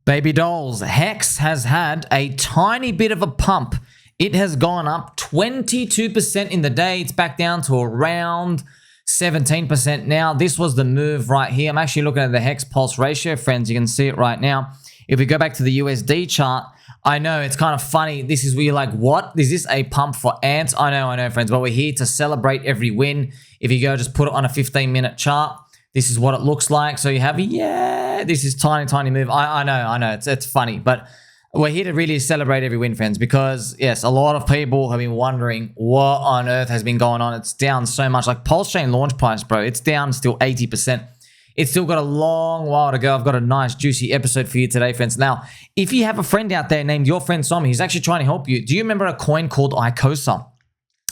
Baby dolls, HEX has had a tiny bit of a pump. It has gone up 22% in the day. It's back down to around 17% now. This was the move right here. I'm actually looking at the HEX pulse ratio, friends. You can see it right now. If we go back to the USD chart, I know it's kind of funny. This is where you're like, what? Is this a pump for ants? I know, friends. But we're here to celebrate every win. If you go just put it on a 15-minute chart, this is what it looks like. So you have, this is tiny move. I know. It's funny. But we're here to really celebrate every win, friends, because, yes, a lot of people have been wondering what on earth has been going on. It's down so much. Like PulseChain launch price, bro, it's down still 80%. It's still got a long while to go. I've got a nice, juicy episode for you today, friends. Now, if you have a friend out there named your friend Somi, he's actually trying to help you. Do you remember a coin called Icosa?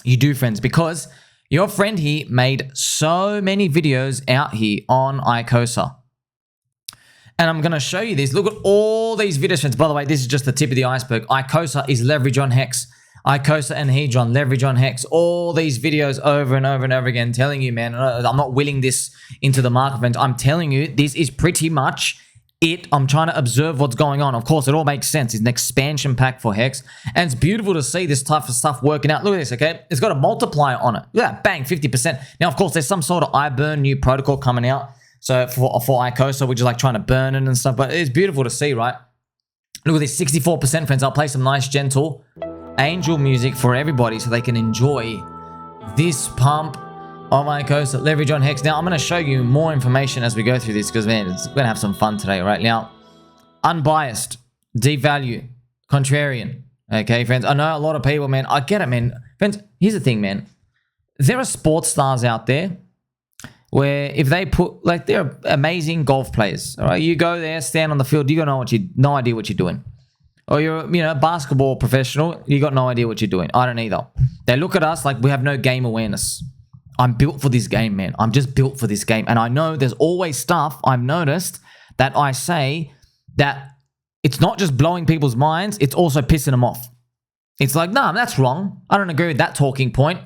You do, friends, because your friend here made so many videos out here on Icosa. And I'm going to show you this. Look at all these videos, friends. By the way, this is just the tip of the iceberg. Icosa is leverage on HEX. Icosa and Hedron, leverage on HEX. All these videos over and over again telling you, man, I'm not willing this into the market, friends. I'm telling you, this is pretty much it. I'm trying to observe what's going on. Of course, it all makes sense. It's an expansion pack for HEX. And it's beautiful to see this type of stuff working out. Look at this, okay? It's got a multiplier on it. Look at that, bang, 50%. Now, of course, there's some sort of iBurn new protocol coming out. So for Icosa, we're just like trying to burn it and stuff. But it's beautiful to see, right? Look at this, 64%, friends. I'll play some nice, gentle angel music for everybody so they can enjoy this pump of Icosa, leverage on HEX. Now, I'm going to show you more information as we go through this because, man, it's going to have some fun today, right? Now, unbiased, deep value, contrarian. Okay, friends? I know a lot of people, man. I get it, man. Friends, here's the thing, man. There are sports stars out there where if they put, like, they're amazing golf players, all right? You go there, stand on the field, you got no idea what you're doing. Or you're, a basketball professional, you got no idea what you're doing. I don't either. They look at us like we have no game awareness. I'm built for this game, man. I'm just built for this game. And I know there's always stuff I've noticed that I say that it's not just blowing people's minds, it's also pissing them off. It's like, nah, that's wrong. I don't agree with that talking point.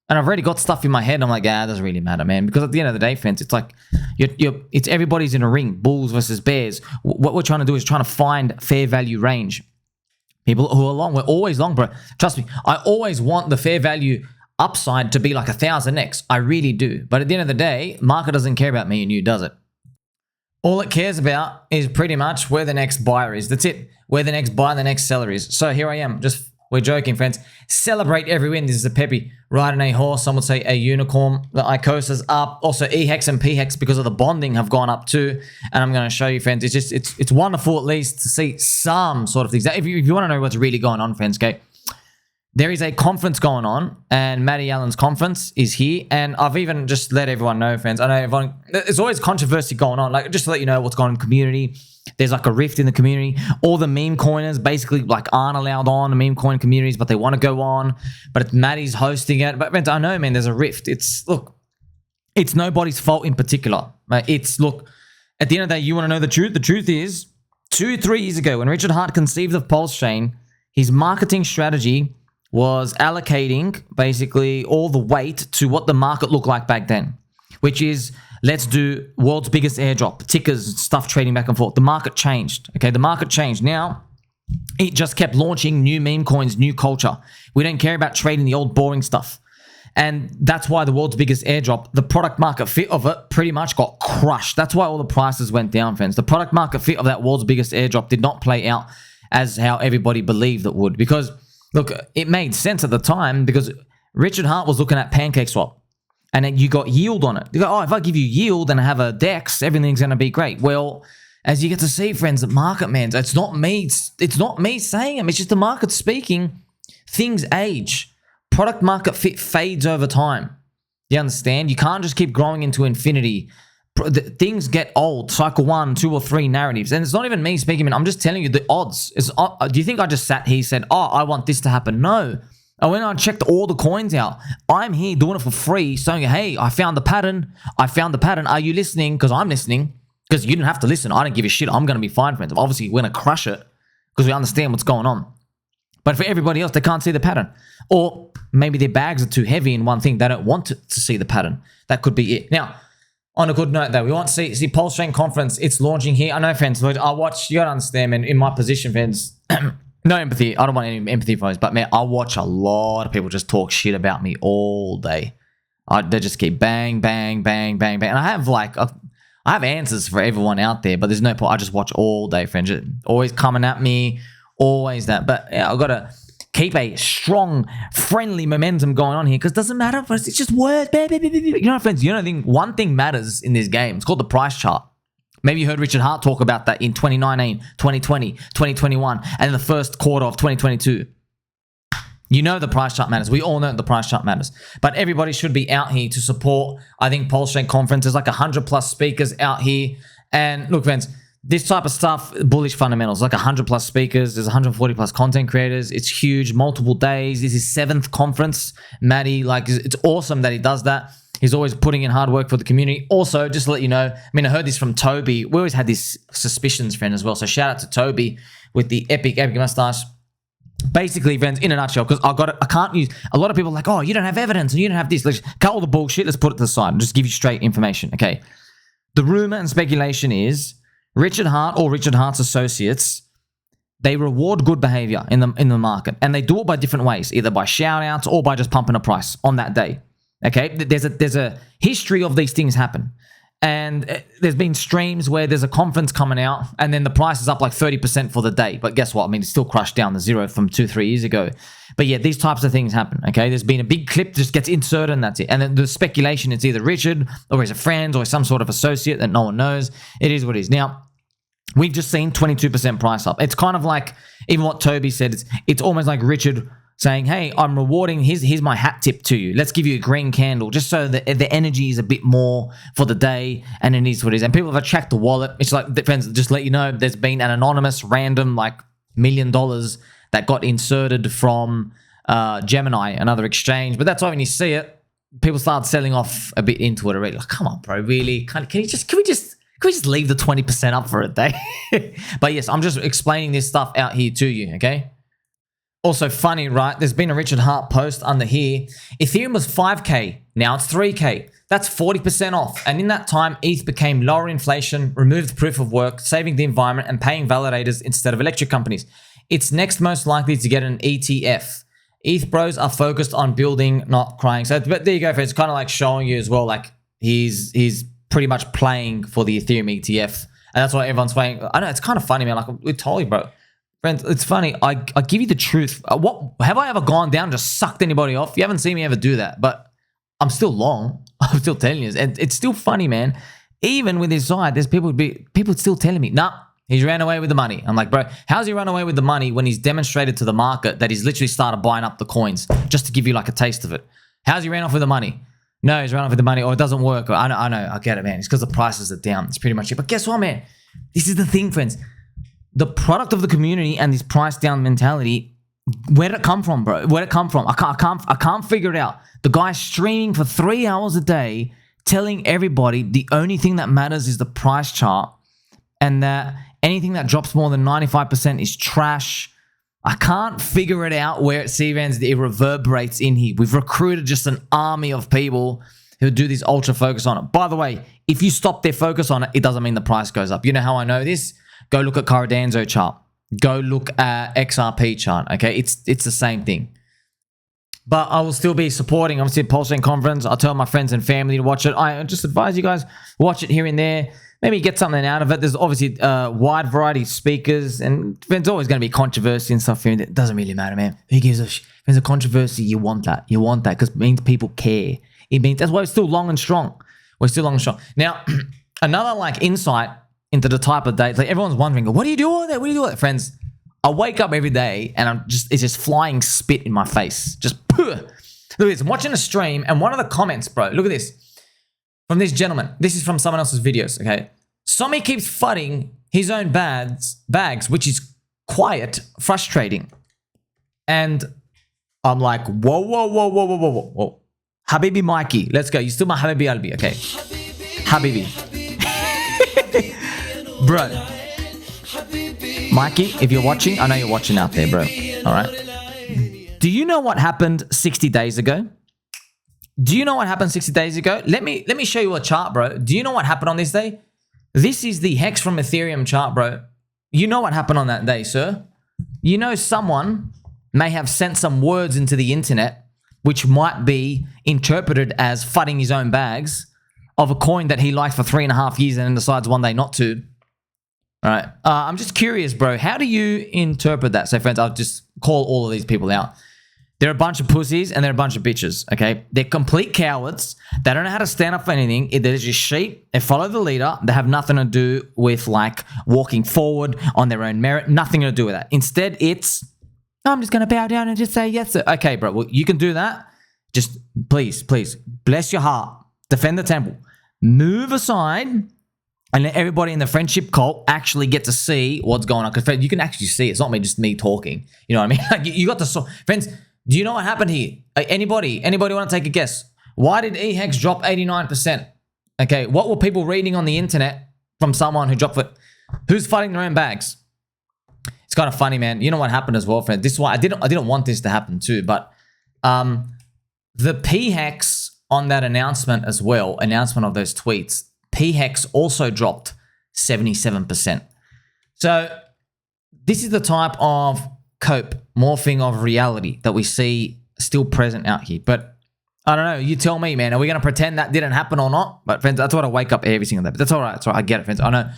And I've already got stuff in my head. I'm like, it doesn't really matter, man. Because at the end of the day, friends, it's like, it's everybody's in a ring, bulls versus bears. What we're trying to do is trying to find fair value range. People who are long, we're always long, bro. Trust me, I always want the fair value upside to be like 1000x. I really do. But at the end of the day, market doesn't care about me and you, does it? All it cares about is pretty much where the next buyer is. That's it. Where the next buyer, the next seller is. So here I am. We're joking, friends. Celebrate every win. This is a peppy. Riding a horse. Some would say a unicorn. The Icosa's up. Also, eHEX and pHEX because of the bonding have gone up too. And I'm going to show you, friends. It's wonderful at least to see some sort of things. If you want to know what's really going on, friends, okay? There is a conference going on, and Matty Allen's conference is here. And I've even just let everyone know, friends. I know everyone. There's always controversy going on. Like, just to let you know what's going on in the community. There's like a rift in the community. All the meme coiners basically like aren't allowed on the meme coin communities, but they want to go on. But it's Matty's hosting it. But friends, I know, man, there's a rift. It's nobody's fault in particular. Right? Look, at the end of the day, you want to know the truth? The truth is, 2-3 years ago, when Richard Hart conceived of PulseChain, his marketing strategy was allocating basically all the weight to what the market looked like back then, which is, let's do world's biggest airdrop, tickers, stuff trading back and forth. The market changed, okay? The market changed. Now, it just kept launching new meme coins, new culture. We don't care about trading the old boring stuff. And that's why the world's biggest airdrop, the product market fit of it pretty much got crushed. That's why all the prices went down, friends. The product market fit of that world's biggest airdrop did not play out as how everybody believed it would. Because, look, it made sense at the time because Richard Hart was looking at PancakeSwap. And then you got yield on it. You go, if I give you yield and I have a DEX, everything's going to be great. Well, as you get to see, friends, the market, man, it's not me saying it. It's just the market speaking. Things age. Product market fit fades over time. You understand? You can't just keep growing into infinity. Things get old. Cycle 1, 2, or 3 narratives. And it's not even me speaking, man. I'm just telling you the odds. Do you think I just sat here and said, I want this to happen? No. I went and checked all the coins out. I'm here doing it for free, saying, hey, I found the pattern. Are you listening? Because I'm listening. Because you didn't have to listen. I don't give a shit. I'm going to be fine, friends. Obviously, we're going to crush it because we understand what's going on. But for everybody else, they can't see the pattern. Or maybe their bags are too heavy in one thing. They don't want to see the pattern. That could be it. Now, On a good note, though, we want to see PulseChain Conference. It's launching here. I know, friends. I watch. You gotta understand, man. In my position, friends, no empathy. I don't want any empathy for this, but man, I watch a lot of people just talk shit about me all day. They just keep bang, bang, bang, bang, bang, and I have I have answers for everyone out there, but there's no point. I just watch all day, friends. Always coming at me, always that. But yeah, I've got to keep a strong, friendly momentum going on here because it doesn't matter for us. It's just words. You know, friends, one thing matters in this game. It's called the price chart. Maybe you heard Richard Hart talk about that in 2019, 2020, 2021, and in the first quarter of 2022. You know the price chart matters. We all know the price chart matters. But everybody should be out here to support, I think, PulseChain Conference. There's like 100 plus speakers out here. And look, friends, this type of stuff, bullish fundamentals, like 100 plus speakers. There's 140 plus content creators. It's huge, multiple days. This is 7th conference. Matty, like, it's awesome that he does that. He's always putting in hard work for the community. Also, just to let you know, I mean, I heard this from Toby. We always had these suspicions, friend, as well. So shout out to Toby with the epic mustache. Basically, friends, in a nutshell, because I can't use, a lot of people are like, oh, you don't have evidence and you don't have this. Let's cut all the bullshit. Let's put it to the side and just give you straight information. Okay. The rumor and speculation is Richard Hart or Richard Hart's associates, they reward good behavior in the market, and they do it by different ways, either by shout outs or by just pumping a price on that day. Okay. There's a history of these things happen. And there's been streams where there's a conference coming out and then the price is up like 30% for the day. But guess what? I mean, it's still crushed down to zero from 2-3 years ago. But yeah, these types of things happen, okay? There's been a big clip, just gets inserted and that's it. And then the speculation, it's either Richard or he's a friend or some sort of associate that no one knows. It is what it is. Now, we've just seen 22% price up. It's kind of like, even what Toby said, it's almost like Richard saying, hey, I'm rewarding, here's my hat tip to you. Let's give you a green candle just so that the energy is a bit more for the day, and it is what it is. And people have tracked the wallet. It's like, friends, just let you know, there's been an anonymous random like $1 million that got inserted from Gemini, another exchange. But that's why when you see it, people start selling off a bit into it already. Like, come on, bro, really? Can we just leave the 20% up for a day? But yes, I'm just explaining this stuff out here to you, okay? Also funny, right? There's been a Richard Hart post under here. Ethereum was 5K. Now it's 3K. That's 40% off. And in that time, ETH became lower inflation, removed proof of work, saving the environment, and paying validators instead of electric companies. It's next most likely to get an ETF. ETH bros are focused on building, not crying. So, but there you go, friends. It's kind of like showing you as well, like he's pretty much playing for the Ethereum ETF. And that's why everyone's playing. I know, it's kind of funny, man. Like, we told you, bro. Friends, it's funny. I give you the truth. What have I ever gone down and just sucked anybody off? You haven't seen me ever do that, but I'm still long. I'm still telling you, and it's still funny, man. Even with his side, there's people still telling me, nah, he's ran away with the money. I'm like, bro, how's he run away with the money when he's demonstrated to the market that he's literally started buying up the coins just to give you like a taste of it? How's he ran off with the money? No, he's run off with the money, or it doesn't work. Or, I know, I get it, man. It's because the prices are down. It's pretty much it. But guess what, man? This is the thing, friends. The product of the community and this price down mentality, where did it come from, bro? Where did it come from? I can't figure it out. The guy's streaming for 3 hours a day, telling everybody the only thing that matters is the price chart, and that anything that drops more than 95% is trash. I can't figure it out where it reverberates in here. We've recruited just an army of people who do this ultra focus on it. By the way, if you stop their focus on it, it doesn't mean the price goes up. You know how I know this? Go look at Cardano chart. Go look at XRP chart. Okay, it's the same thing. But I will still be supporting. I'm still PulseChain Conference. I'll tell my friends and family to watch it. I just advise you guys watch it here and there. Maybe get something out of it. There's obviously a wide variety of speakers, and there's always going to be controversy and stuff here. It doesn't really matter, man. Who gives a shit? If there's a controversy, you want that. You want that because it means people care. It means that's why we're still long and strong. We're still long and strong. Now, another like insight into the type of day, like everyone's wondering, what do you do all that? What do you do all that, friends? I wake up every day and it's just flying spit in my face. Just pooh. Look at this. I'm watching a stream and one of the comments, bro, look at this. From this gentleman. This is from someone else's videos, okay? Somi keeps fudding his own bags, which is quiet, frustrating. And I'm like, whoa. Habibi Mikey, let's go. You still my Habibi Albi, okay? Habibi. Bro, Mikey, if you're watching, I know you're watching out there, bro. All right. Do you know what happened 60 days ago? Do you know what happened 60 days ago? Let me show you a chart, bro. Do you know what happened on this day? This is the HEX from Ethereum chart, bro. You know what happened on that day, sir. You know someone may have sent some words into the internet which might be interpreted as fudding his own bags of a coin that he liked for 3.5 years and then decides one day not to. All right. I'm just curious, bro. How do you interpret that? So, friends, I'll just call all of these people out. They're a bunch of pussies and they're a bunch of bitches, okay? They're complete cowards. They don't know how to stand up for anything. They're just sheep. They follow the leader. They have nothing to do with, like, walking forward on their own merit. Nothing to do with that. Instead, it's, I'm just going to bow down and just say yes, sir. Okay, bro. Well, you can do that. Just please, bless your heart. Defend the temple. Move aside and let everybody in the friendship cult actually get to see what's going on. Because you can actually see it. It's not just me talking. You know what I mean? Like, you got to... Friends, do you know what happened here? Anybody want to take a guess? Why did eHEX drop 89%? Okay, what were people reading on the internet from someone who dropped it? Who's fighting their own bags? It's kind of funny, man. You know what happened as well, friend? This is why I didn't want this to happen too, but the pHEX on that announcement as well, announcement of those tweets, pHEX also dropped 77%. So this is the type of morphing of reality that we see still present out here. But I don't know. You tell me, man. Are we going to pretend that didn't happen or not? But friends, that's what I wake up every single day. But that's all right. That's all right. I get it, friends. I know.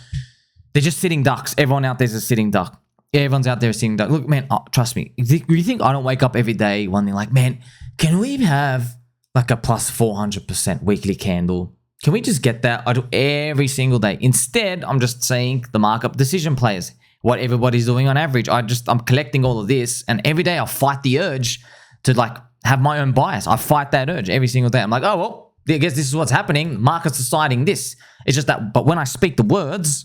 They're just sitting ducks. Everyone out there is a sitting duck. Everyone's out there sitting duck. Look, man, trust me. You think I don't wake up every day wondering like, man, can we have like a plus 400% weekly candle? Can we just get that? I do every single day. Instead, I'm just seeing the markup decision players, what everybody's doing on average. I'm collecting all of this, and every day I fight the urge to like have my own bias. I fight that urge every single day. I'm like, oh, well, I guess this is what's happening. Market's deciding this. It's just that, but when I speak the words,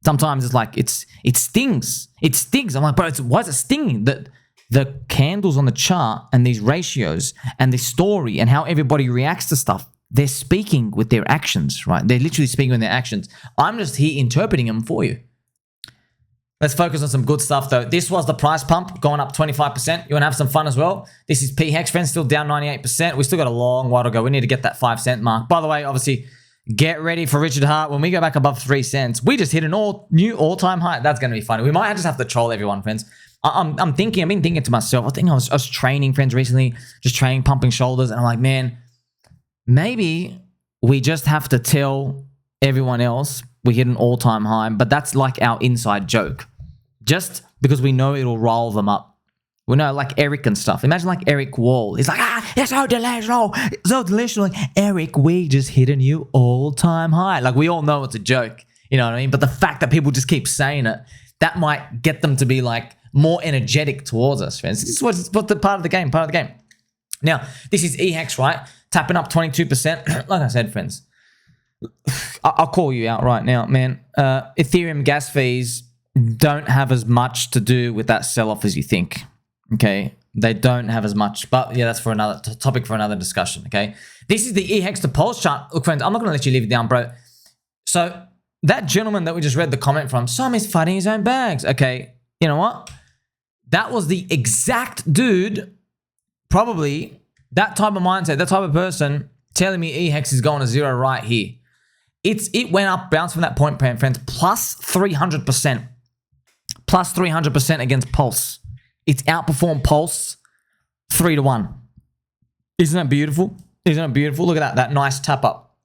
sometimes it's like, it stings. It stings. I'm like, bro, why is it stinging? The candles on the chart and these ratios and the story and how everybody reacts to stuff, they're speaking with their actions, right? They're literally speaking with their actions. I'm just here interpreting them for you. Let's focus on some good stuff, though. This was the price pump, going up 25%. You want to have some fun as well? This is pHEX, friends, still down 98%. We still got a long while to go. We need to get that 5 cent mark. By the way, obviously, get ready for Richard Hart. When we go back above 3 cents, we just hit an new all-time high. That's going to be funny. We might just have to troll everyone, friends. I've been thinking to myself, I was training, friends, recently, just training, pumping shoulders, and I'm like, man, maybe we just have to tell everyone else we hit an all-time high, but that's like our inside joke. Just because we know it'll roll them up. We know, like Eric and stuff. Imagine like Eric Wall. He's like, it's so delicious. So delicious. Like, Eric, we just hit a new all-time high. Like, we all know it's a joke. You know what I mean? But the fact that people just keep saying it, that might get them to be like more energetic towards us, friends. This is what's the part of the game, Now, this is eHEX, right? Tapping up 22%. Like I said, friends, I'll call you out right now, man. Ethereum gas fees don't have as much to do with that sell-off as you think, okay? They don't have as much, but yeah, that's for another topic for another discussion, okay? This is the eHEX to Pulse chart. Look, friends, I'm not going to let you leave it down, bro. So that gentleman that we just read the comment from, some is fighting his own bags. Okay, you know what? That was the exact dude, probably that type of mindset, that type of person telling me eHEX is going to zero right here. It went up, bounced from that point, friends, plus 300%. Plus 300% against Pulse. It's outperformed Pulse 3-1. Isn't that beautiful? Isn't it beautiful? Look at that nice tap up.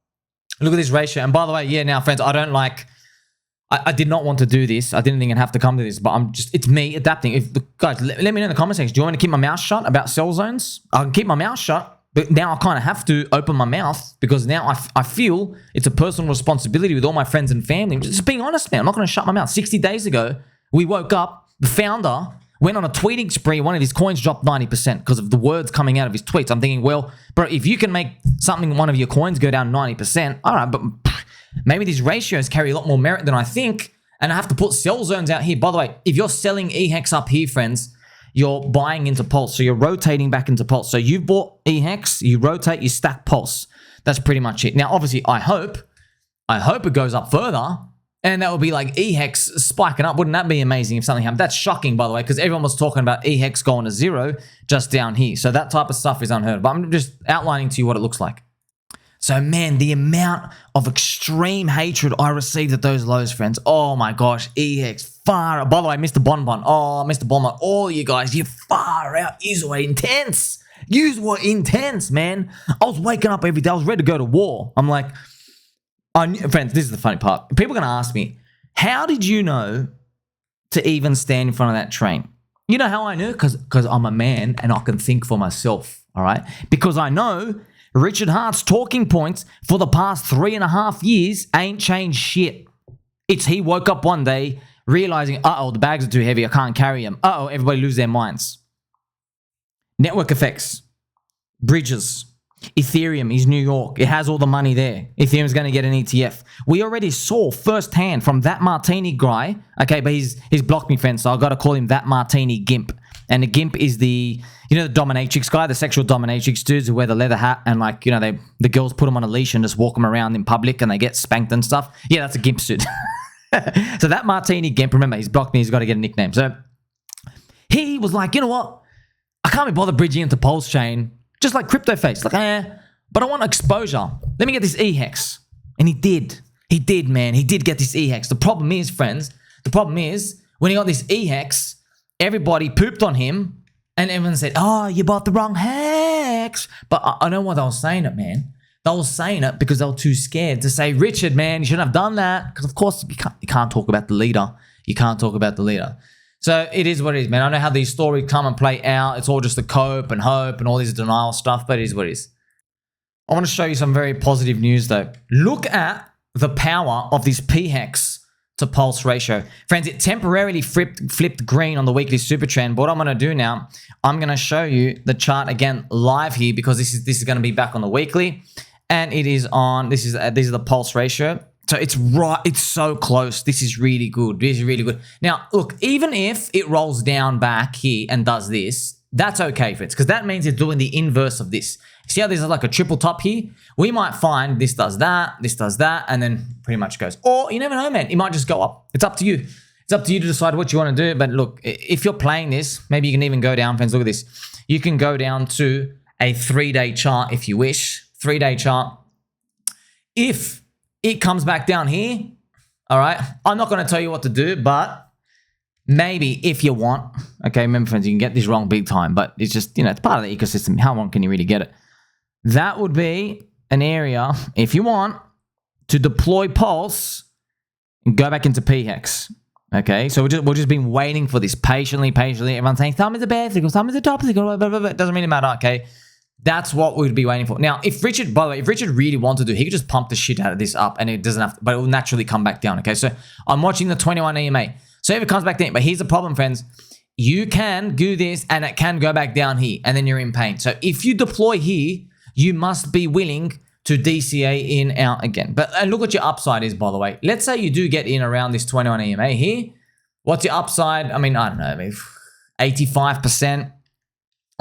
Look at this ratio. And by the way, yeah, now, friends, I did not want to do this. I didn't think I'd have to come to this, but it's me adapting. Guys, let me know in the comment section. Do you want me to keep my mouth shut about sell zones? I can keep my mouth shut, but now I kind of have to open my mouth because now I feel it's a personal responsibility with all my friends and family. Just being honest, man. I'm not going to shut my mouth. 60 days ago, we woke up, the founder went on a tweeting spree. One of his coins dropped 90% because of the words coming out of his tweets. I'm thinking, well, bro, if you can make one of your coins go down 90%, all right, but maybe these ratios carry a lot more merit than I think, and I have to put sell zones out here. By the way, if you're selling eHEX up here, friends, you're buying into Pulse. So you're rotating back into Pulse. So you bought eHEX, you rotate, you stack Pulse. That's pretty much it. Now, obviously, I hope it goes up further. And that would be like eHEX spiking up. Wouldn't that be amazing if something happened? That's shocking, by the way, because everyone was talking about eHEX going to zero just down here. So that type of stuff is unheard of. But I'm just outlining to you what it looks like. So, man, the amount of extreme hatred I received at those lows, friends. Oh, my gosh. eHEX, far out. By the way, Mr. Bonbon. Oh, Mr. Bonbon. All you guys, you far out. Yous were intense. Yous were intense, man. I was waking up every day. I was ready to go to war. I'm like, friends, this is the funny part. People are going to ask me, how did you know to even stand in front of that train? You know how I knew? Because I'm a man and I can think for myself, all right? Because I know Richard Hart's talking points for the past 3.5 years ain't changed shit. It's he woke up one day realizing, uh-oh, the bags are too heavy. I can't carry them. Uh-oh, everybody lose their minds. Network effects. Bridges. Ethereum is New York. It has all the money there. Ethereum's going to get an ETF. We already saw firsthand from that Martini guy, okay, but he's blocked me, friends, so I've got to call him that Martini Gimp. And the Gimp is the, you know, the dominatrix guy, the sexual dominatrix dudes who wear the leather hat and, like, you know, the girls put them on a leash and just walk them around in public and they get spanked and stuff. Yeah, that's a Gimp suit. So that Martini Gimp, remember, he's blocked me. He's got to get a nickname. So he was like, you know what? I can't be bothered bridging into PulseChain, just like crypto face. Like, but I want exposure. Let me get this eHEX. And he did. He did, man. He did get this eHEX. The problem is, friends, when he got this eHEX, everybody pooped on him and everyone said, oh, you bought the wrong HEX. But I know why they were saying it, man. They were saying it because they were too scared to say, Richard, man, you shouldn't have done that. Because, of course, you can't talk about the leader. You can't talk about the leader. So it is what it is, man. I know how these stories come and play out. It's all just a cope and hope and all this denial stuff, but it is what it is. I want to show you some very positive news, though. Look at the power of this pHEX to pulse ratio. Friends, it temporarily flipped green on the weekly super trend. But what I'm going to do now, I'm going to show you the chart again live here because this is going to be back on the weekly. And it is on, these are the pulse ratio. So it's right, it's so close. This is really good. This is really good. Now, look, even if it rolls down back here and does this, that's okay, friends, because that means it's doing the inverse of this. See how there's like a triple top here? We might find this does that, and then pretty much goes. Or you never know, man. It might just go up. It's up to you. It's up to you to decide what you want to do. But look, if you're playing this, maybe you can even go down, friends. Look at this. You can go down to a 3-day chart if you wish. 3-day chart. If it comes back down here, all right? I'm not going to tell you what to do, but maybe if you want, okay, remember, friends, you can get this wrong big time, but it's just, you know, it's part of the ecosystem. How long can you really get it? That would be an area, if you want, to deploy Pulse and go back into pHEX. Okay, so we've just been waiting for this patiently. Everyone's saying, thumb is a bad signal, thumb is a top signal, blah, blah, blah. It doesn't really matter, okay? That's what we'd be waiting for. Now, if Richard, by the way, if Richard really wanted to, he could just pump the shit out of this up and it doesn't have to, but it will naturally come back down, okay? So I'm watching the 21 EMA. So if it comes back down, but here's the problem, friends. You can do this and it can go back down here and then you're in pain. So if you deploy here, you must be willing to DCA in, out again. But look what your upside is, by the way. Let's say you do get in around this 21 EMA here. What's your upside? I mean, I don't know, maybe 85%.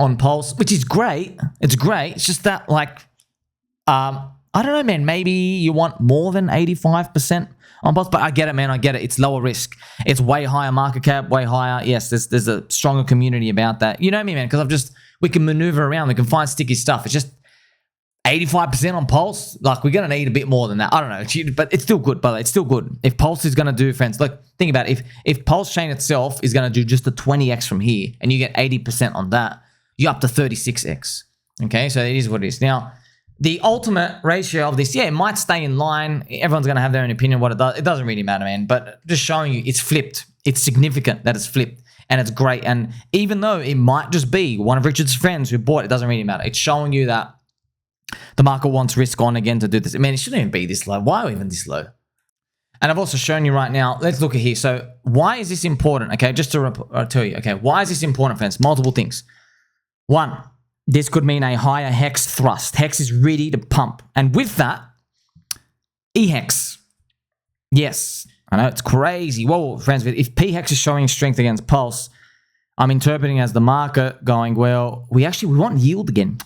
On Pulse, which is great. It's great. It's just that, like, I don't know, man. Maybe you want more than 85% on Pulse, but I get it, man. I get it. It's lower risk. It's way higher market cap, way higher. Yes, there's a stronger community about that. You know me, man, because we can maneuver around. We can find sticky stuff. It's just 85% on Pulse. Like, we're going to need a bit more than that. I don't know, but it's still good, by the way. It's still good. If Pulse is going to do, friends, look, think about it. If PulseChain itself is going to do just a 20x from here and you get 80% on that, you're up to 36x. Okay, so it is what it is. Now, the ultimate ratio of this, yeah, it might stay in line. Everyone's going to have their own opinion what it does. It doesn't really matter, man. But just showing you, it's flipped. It's significant that it's flipped. And it's great. And even though it might just be one of Richard's friends who bought it, doesn't really matter. It's showing you that the market wants risk on again to do this. I mean, it shouldn't even be this low. Why even this low? And I've also shown you right now, let's look at here. So why is this important? Okay, just to tell you, okay, why is this important, friends? Multiple things. One, this could mean a higher HEX thrust. HEX is ready to pump. And with that, eHEX. Yes, I know it's crazy. Whoa, friends, if pHEX is showing strength against Pulse, I'm interpreting as the market going, well, we want yield again.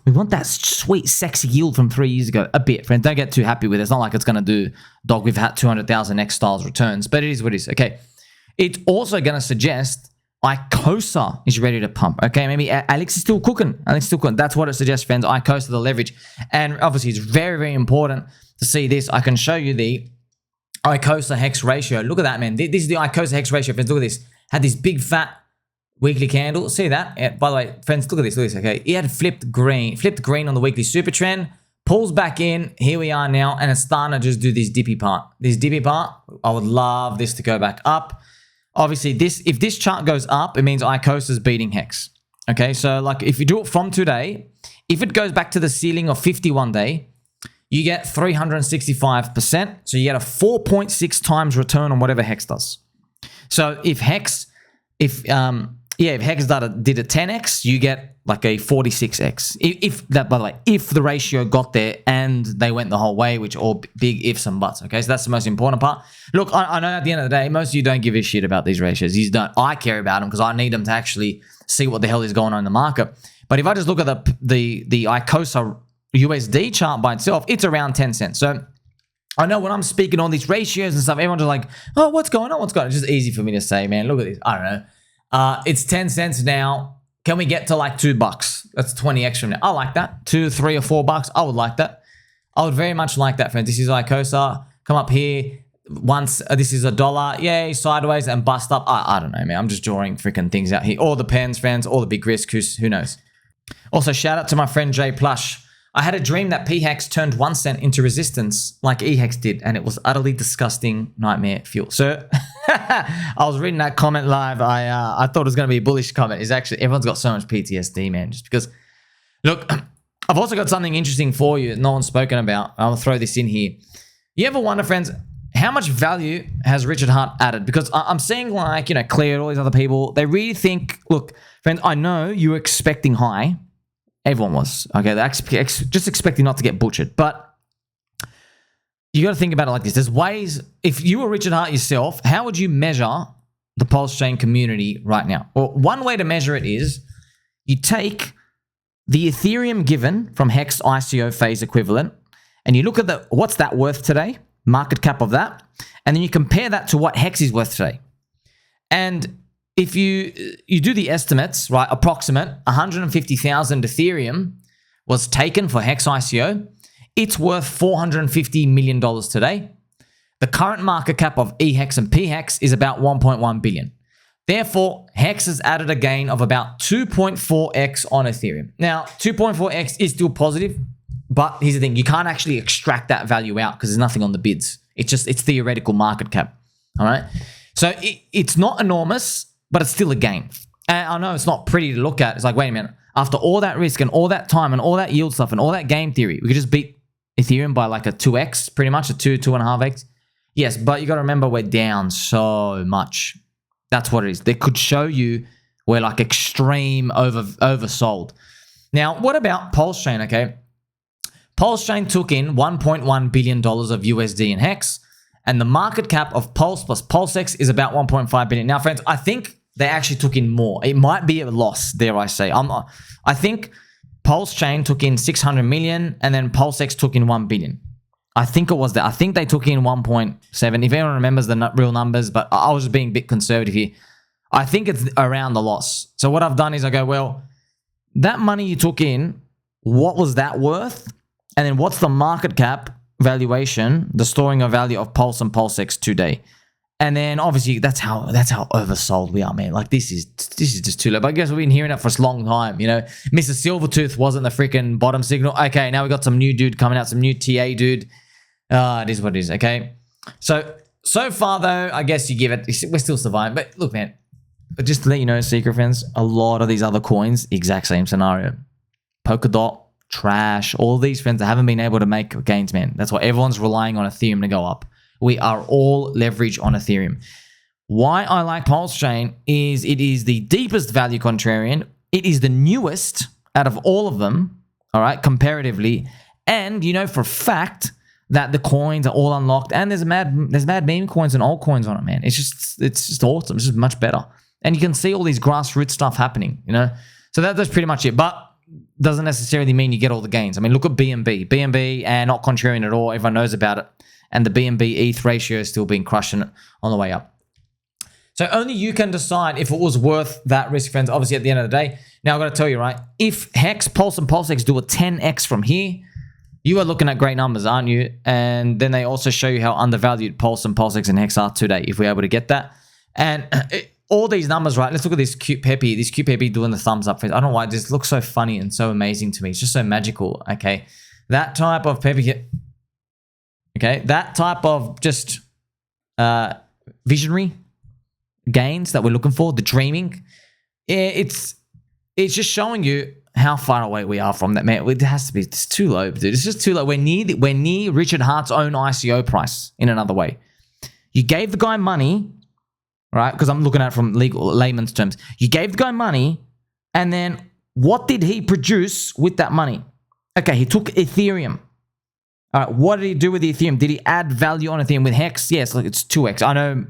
We want that sweet, sexy yield from 3 years ago. A bit, friends. Don't get too happy with it. It's not like it's going to do, dog, we've had 200,000 X styles returns, but it is what it is. Okay. It's also going to suggest Icosa is ready to pump. Okay. Maybe Alex is still cooking. That's what it suggests, friends. Icosa, the leverage. And obviously, it's very, very important to see this. I can show you the Icosa HEX ratio. Look at that, man. This is the Icosa HEX ratio, friends. Look at this. Had this big, fat weekly candle. See that? Yeah, by the way, friends, look at this. Okay. It had flipped green on the weekly super trend, pulls back in. Here we are now, and it's starting to just do this dippy part. This dippy part, I would love this to go back up. Obviously, if this chart goes up, it means Icosa is beating HEX. Okay, so like if you do it from today, if it goes back to the ceiling of 51 day, you get 365%. So you get a 4.6 times return on whatever HEX does. So if HEX did a 10x, you get like a 46x. If that, by the way, if the ratio got there and they went the whole way, which all big ifs and buts. Okay, so that's the most important part. Look, I know at the end of the day, most of you don't give a shit about these ratios. You don't. I care about them because I need them to actually see what the hell is going on in the market. But if I just look at the Icosa USD chart by itself, it's around 10 cents. So I know when I'm speaking on these ratios and stuff, everyone's just like, oh, what's going on? What's going on? It's just easy for me to say, man, look at this. I don't know. It's 10 cents now. Can we get to like $2? That's 20x from now. I like that. $2, $3, or $4. I would like that. I would very much like that, friends. This is Icosa. Come up here. Once this is $1. Yay, sideways and bust up. I don't know, man. I'm just drawing freaking things out here. All the pens, friends. All the big risks. Who knows? Also, shout out to my friend Jay Plush. I had a dream that pHEX turned 1 cent into resistance like eHEX did, and it was utterly disgusting nightmare fuel. So I was reading that comment live. I thought it was going to be a bullish comment. It's actually, everyone's got so much PTSD, man, just because. Look, I've also got something interesting for you that no one's spoken about. I'll throw this in here. You ever wonder, friends, how much value has Richard Hart added? Because I'm seeing like, Clear, all these other people, they really think, look, friends, I know you were expecting high. Everyone was. Okay, they're just expecting not to get butchered. But you got to think about it like this. There's ways, if you were Richard Hart yourself, how would you measure the PulseChain community right now? Well, one way to measure it is you take the Ethereum given from HEX ICO phase equivalent, and you look at what's that worth today, market cap of that, and then you compare that to what HEX is worth today. And if you do the estimates, right, approximate 150,000 Ethereum was taken for HEX ICO. It's worth $450 million today. The current market cap of eHEX and pHEX is about 1.1 billion. Therefore, HEX has added a gain of about 2.4x on Ethereum. Now, 2.4x is still positive, but here's the thing. You can't actually extract that value out because there's nothing on the bids. It's theoretical market cap, all right? So it's not enormous, but it's still a gain. And I know it's not pretty to look at. It's like, wait a minute. After all that risk and all that time and all that yield stuff and all that game theory, we could just beat Ethereum by like a 2x, pretty much a 2.5x. Yes, but you got to remember we're down so much. That's what it is. They could show you we're like extreme oversold. Now, what about PulseChain, okay? PulseChain took in $1.1 billion of USD in HEX, and the market cap of Pulse plus PulseX is about 1.5 billion. Now, friends, I think they actually took in more. It might be a loss, dare I say. I think PulseChain took in 600 million and then PulseX took in 1 billion. I think it was that. I think they took in 1.7. If anyone remembers the real numbers, but I was just being a bit conservative here. I think it's around the loss. So what I've done is I go, well, that money you took in, what was that worth? And then what's the market cap valuation, the storing of value of Pulse and PulseX today? And then obviously that's how oversold we are, man. Like this is just too low. But I guess we've been hearing it for a long time, you know. Mr. Silvertooth wasn't the freaking bottom signal. Okay, now we got some new dude coming out, some new TA dude. It is what it is, okay? So far though, I guess you give it, we're still surviving. But look, man, just to let you know, secret friends, a lot of these other coins, exact same scenario. Polkadot, trash, all these friends that haven't been able to make gains, man. That's why everyone's relying on Ethereum to go up. We are all leveraged on Ethereum. Why I like PulseChain is it is the deepest value contrarian. It is the newest out of all of them, all right, comparatively. And you know for a fact that the coins are all unlocked, and there's mad meme coins and altcoins on it, man. It's just awesome. It's just much better. And you can see all these grassroots stuff happening, you know. So that's pretty much it. But doesn't necessarily mean you get all the gains. I mean, look at BNB. BNB, and not contrarian at all. Everyone knows about it. And the BNB ETH ratio is still being crushed on the way up. So only you can decide if it was worth that risk, friends, obviously at the end of the day. Now, I've got to tell you, right, if HEX, Pulse, and PulseX do a 10x from here, you are looking at great numbers, aren't you? And then they also show you how undervalued Pulse and PulseX and HEX are today, if we're able to get that. And all these numbers, right? Let's look at this cute Peppy. This cute Peppy doing the thumbs up. I don't know why. It just looks so funny and so amazing to me. It's just so magical, okay? That type of Peppy, okay? That type of just visionary gains that we're looking for, the dreaming, it's just showing you how far away we are from that, man. It has to be, it's too low, dude. It's just too low. We're near Richard Hart's own ICO price in another way. You gave the guy money, right? Because I'm looking at it from layman's terms. You gave the guy money, and then what did he produce with that money? Okay, he took Ethereum. All right, what did he do with the Ethereum? Did he add value on Ethereum with HEX? Yes, look, it's 2x. I know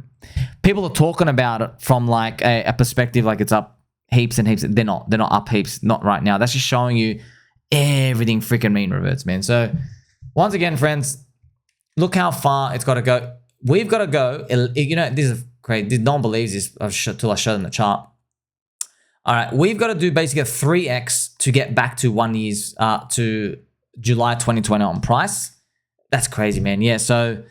people are talking about it from like a perspective like it's up heaps and heaps. They're not up heaps, not right now. That's just showing you everything freaking mean reverts, man. So once again, friends, look how far it's got to go. We've got to go. You know, this is great. No one believes this until I show them the chart. All right, we've got to do basically a 3x to get back to 1 year's to July 2020 on price. That's crazy, man. Yeah, so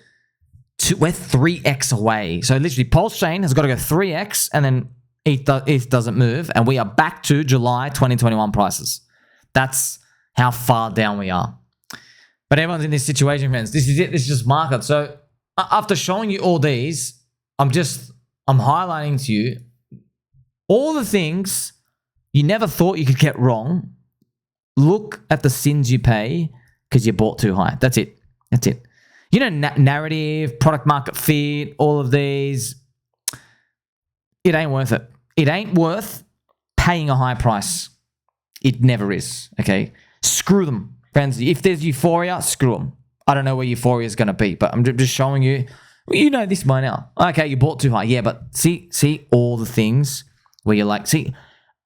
we're 3x away. So literally, PulseChain has got to go 3x, and then ETH doesn't move, and we are back to July 2021 prices. That's how far down we are. But everyone's in this situation, friends. This is it. This is just market. So after showing you all these, I'm highlighting to you all the things you never thought you could get wrong. Look at the sins you pay because you bought too high. That's it. That's it. You know, narrative, product market fit, all of these, it ain't worth it. It ain't worth paying a high price. It never is, okay? Screw them, friends. If there's Euphoria, screw them. I don't know where Euphoria is going to be, but I'm just showing you. You know this by now. Okay, you bought too high. Yeah, but see all the things where you're like, see,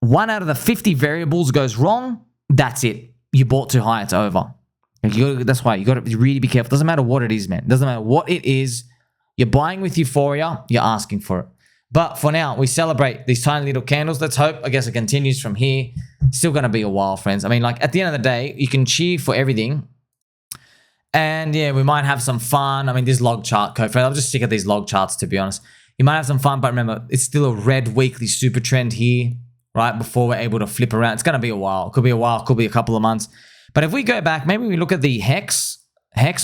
1 out of the 50 variables goes wrong, that's it. You bought too high, it's over. That's why you got to really be careful. Doesn't matter what it is, man. Doesn't matter what it is. You're buying with Euphoria, you're asking for it. But for now, we celebrate these tiny little candles. Let's hope, I guess, it continues from here. Still going to be a while, friends. I mean, like, at the end of the day, you can cheer for everything. And, yeah, we might have some fun. I mean, this log chart code, friends, I'm just sick of these log charts, to be honest. You might have some fun, but remember, it's still a red weekly super trend here, right, before we're able to flip around. It's going to be a while. Could be a while. Could be a couple of months. But if we go back, maybe we look at the HEX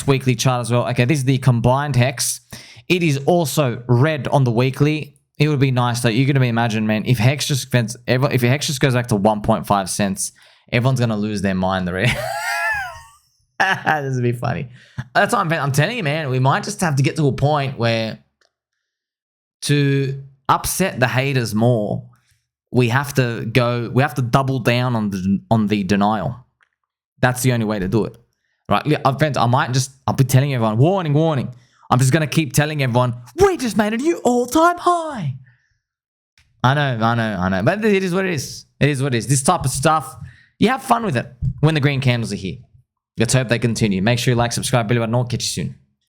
weekly chart as well. Okay, this is the combined HEX. It is also red on the weekly. It would be nice though. You're going to imagine, man, if HEX just goes back to 1.5 cents, everyone's going to lose their mind already. This would be funny. That's what I'm telling you, man. We might just have to get to a point where to upset the haters more, we have to double down on the denial. That's the only way to do it, right? Friends, I'll be telling everyone, warning. I'm just going to keep telling everyone, we just made a new all-time high. I know. But it is what it is. It is what it is. This type of stuff, you have fun with it when the green candles are here. Let's hope they continue. Make sure you like, subscribe, bell button, and I'll catch you soon.